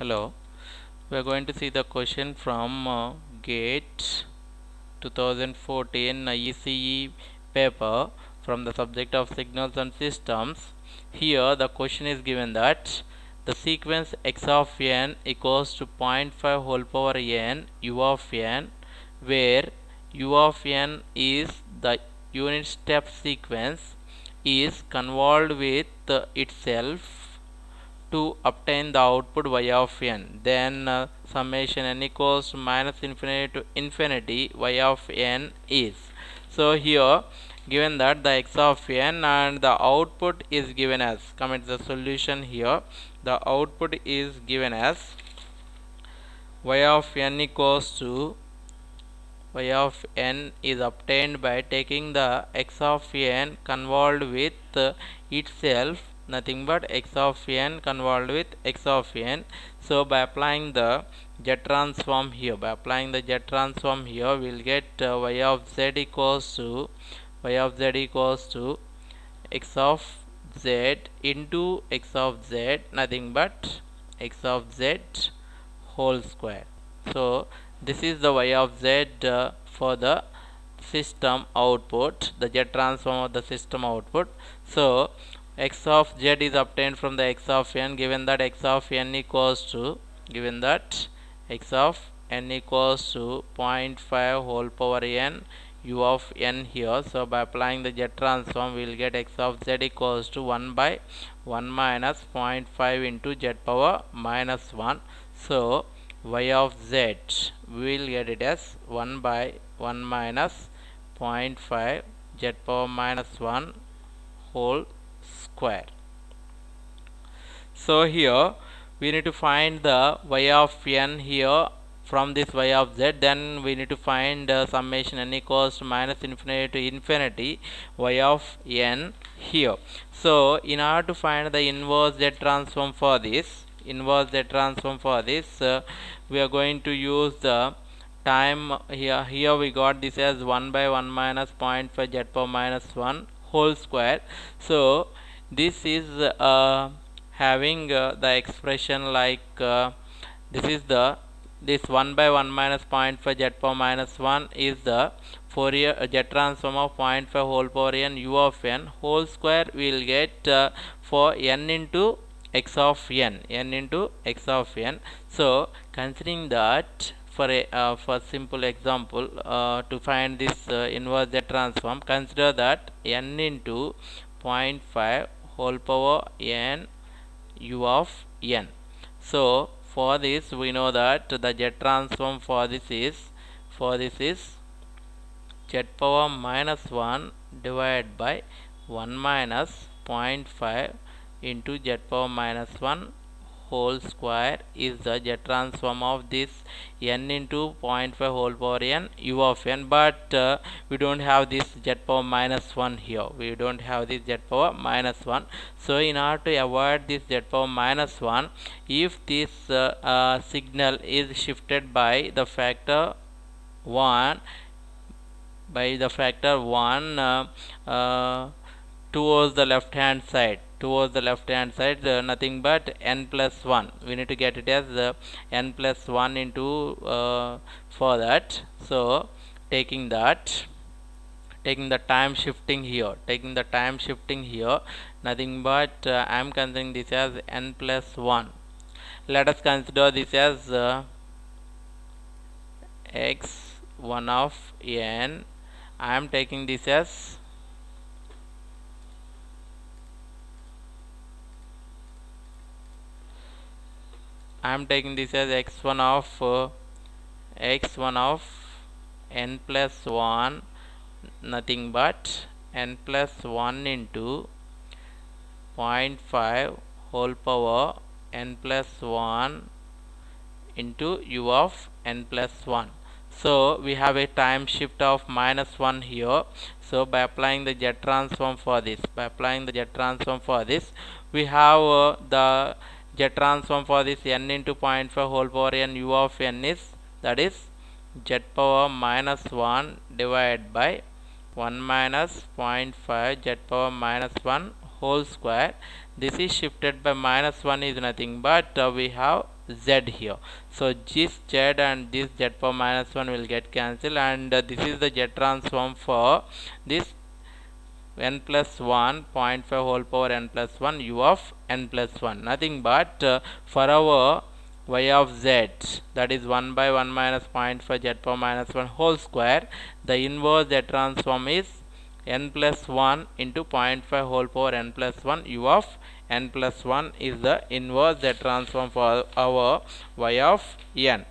Hello, we are going to see the question from GATE 2014 ECE paper from the subject of signals and systems. Here the question is given that the sequence x of n equals to 0.5 whole power n u of n, where u of n is the unit step sequence, is convolved with itself to obtain the output y of n. Then summation n equals to minus infinity to infinity y of n is. So here given that the x of n and the output is given as, commit the solution here, the output is given as y of n equals to y of n is obtained by taking the x of n convolved with itself, nothing but x of n convolved with x of n. So by applying the Z transform here, we'll get y of z equals to x of z into x of z, nothing but x of z whole square. So this is the y of z for the system output, the Z transform of the system output. So x of z is obtained from the x of n, given that x of n equals to, x of n equals to 0.5 whole power n u of n here. So by applying the Z transform, we will get x of z equals to 1 by 1 minus 0.5 into z power minus 1. So y of z, we will get it as 1 by 1 minus 0.5 z power minus 1 whole square. So here we need to find the y of n here from this y of z. Then we need to find summation n equals to minus infinity to infinity y of n here. So in order to find the inverse Z transform for this, we are going to use the time here we got this as 1 by 1 minus 0.5 z power minus 1 whole square. So this is having the expression like this 1 by 1 minus 0.5 z power minus 1 is the Fourier Z transform of 0.5 whole power n u of n whole square. We will get for n into x of n. So considering that, for simple example, to find this inverse Z transform, consider that n into 0.5 whole power n u of n. So for this we know that the Z transform for this is z power minus 1 divided by 1 minus 0.5 into z power minus 1 whole square is the Z transform of this n into 0.5 whole power n u of n. But we don't have this z power minus 1 here. So in order to avoid this z power minus 1, if this signal is shifted by the factor 1 towards the left hand side, nothing but n plus 1, we need to get it as n plus 1 into for that. So taking the time shifting here, nothing but I am considering this as n plus 1. Let us consider this as x1 of n. I am taking this as x1 of n plus 1, nothing but n plus 1 into 0.5 whole power n plus 1 into u of n plus 1. So we have a time shift of minus 1 here. So by applying the Z transform for this, we have the Z transform for this n into 0.5 whole power n u of n is, that is z power minus 1 divided by 1 minus 0.5 z power minus 1 whole square. This is shifted by minus 1 is nothing but we have z here. So this z and this z power minus 1 will get cancelled, and this is the z transform for this n plus 1 0.5 whole power n plus 1 u of n plus 1, nothing but for our y of z, that is 1 by 1 minus 0.5 z power minus 1 whole square, the inverse z transform is n plus 1 into 0.5 whole power n plus 1 u of n plus 1 is the inverse z transform for our y of n.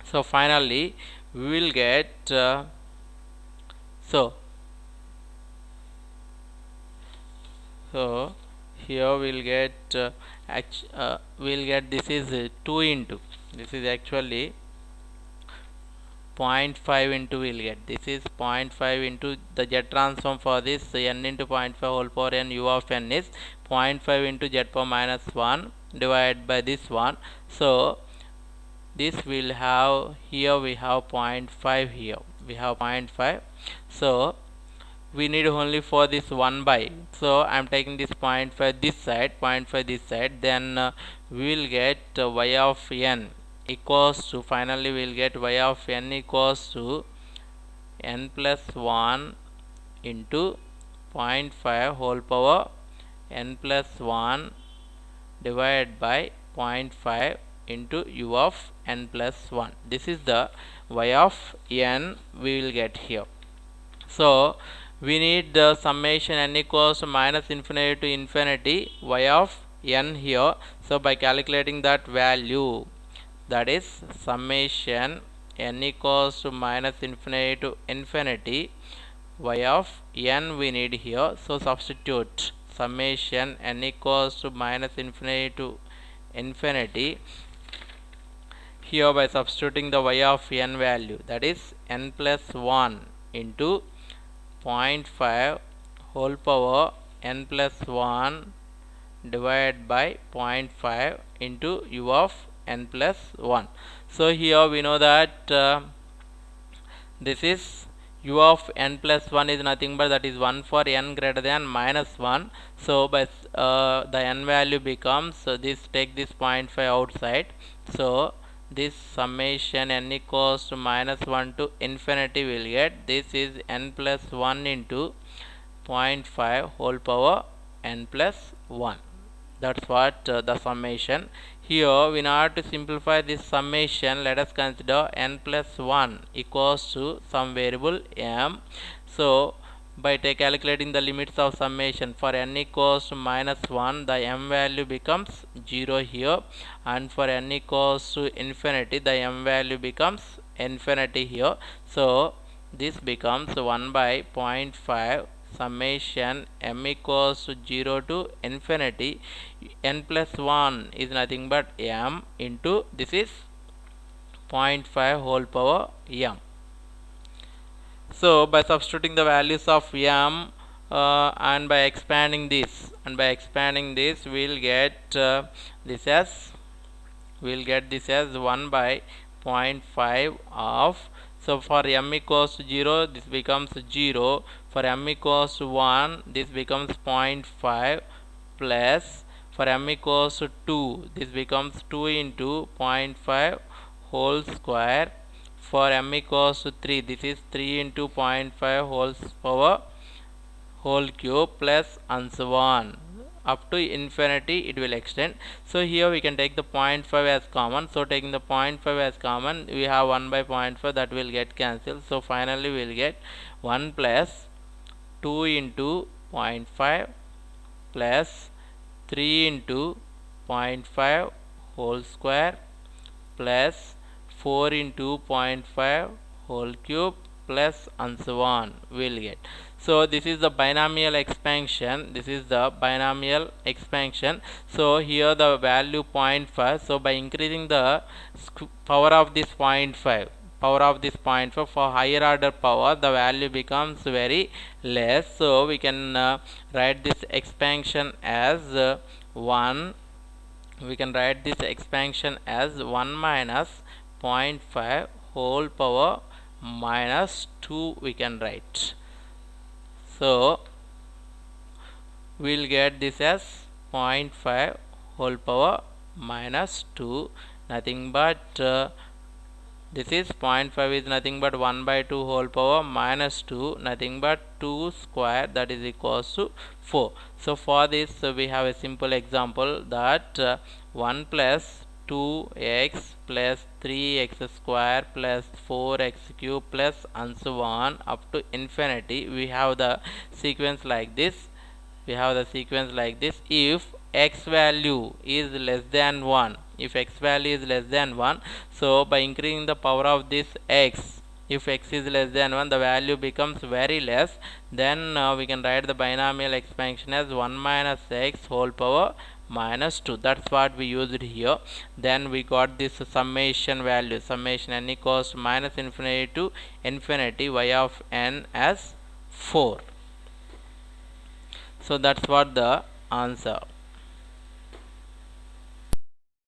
So finally we will get so here we'll get this is 2 into, this is actually 0.5 into, we'll get this is 0.5 into the z transform for this n into 0.5 whole power n u of n is 0.5 into z power minus 1 divided by this one. So this will have, here we have 0.5, here we have 0.5. So we need only for this 1 by, so I am taking this 0.5 this side, 0.5 this side, then we will get y of n equals to, finally we will get y of n equals to n plus 1 into 0.5 whole power n plus 1 divided by 0.5 into u of n plus 1. This is the y of n we will get here. So we need the summation n equals to minus infinity to infinity y of n here. So by calculating that value, that is summation n equals to minus infinity to infinity y of n we need here. So substitute summation n equals to minus infinity to infinity here by substituting the y of n value, that is n plus 1 into 0.5 whole power n plus 1 divided by 0.5 into u of n plus 1. So here we know that this is u of n plus 1 is nothing but that is 1 for n greater than minus 1. So by the n value becomes, this, take this 0.5 outside, so this summation n equals to minus 1 to infinity will get, this is n plus 1 into 0.5 whole power n plus 1. That's what the summation. Here we need to simplify this summation. Let us consider n plus 1 equals to some variable m. So by calculating the limits of summation, for n equals to minus 1 the m value becomes 0 here, and for n equals to infinity the m value becomes infinity here. So this becomes 1 by 0.5 summation m equals to 0 to infinity n plus 1 is nothing but m into, this is 0.5 whole power m. So by substituting the values of m and by expanding this, we'll get this as 1 by 0.5 of, so for m equals to 0 this becomes 0, for m equals to 1 this becomes 0.5 plus, for m equals to 2 this becomes 2 into 0.5 whole square, for m equals to 3 this is 3 into 0.5 whole power whole cube, plus and so on up to infinity it will extend. So here we can take the 0.5 as common, so taking the 0.5 as common we have 1 by 0.5 that will get cancelled. So finally we will get 1 plus 2 into 0.5 plus 3 into 0.5 whole square plus 4 into 0.5 whole cube, plus and so on will get. So this is the binomial expansion, so here the value 0.5, so by increasing the power of this 0.5 for higher order power the value becomes very less. So we can write this expansion as 1 minus 0.5 whole power minus 2 we can write. So we'll get this as 0.5 whole power minus 2 nothing but this is 0.5 is nothing but 1 by 2 whole power minus 2, nothing but 2 square, that is equals to 4. So for this we have a simple example that 1 plus 2x plus 3x square plus 4x cube plus and so on up to infinity. We have the sequence like this. If x value is less than 1, if x value is less than 1, so by increasing the power of this x, if x is less than 1, the value becomes very less, then we can write the binomial expansion as 1 minus x whole power minus 2. That's what we used here. Then we got this summation value, summation n equals minus infinity to infinity y of n as 4. So that's what the answer.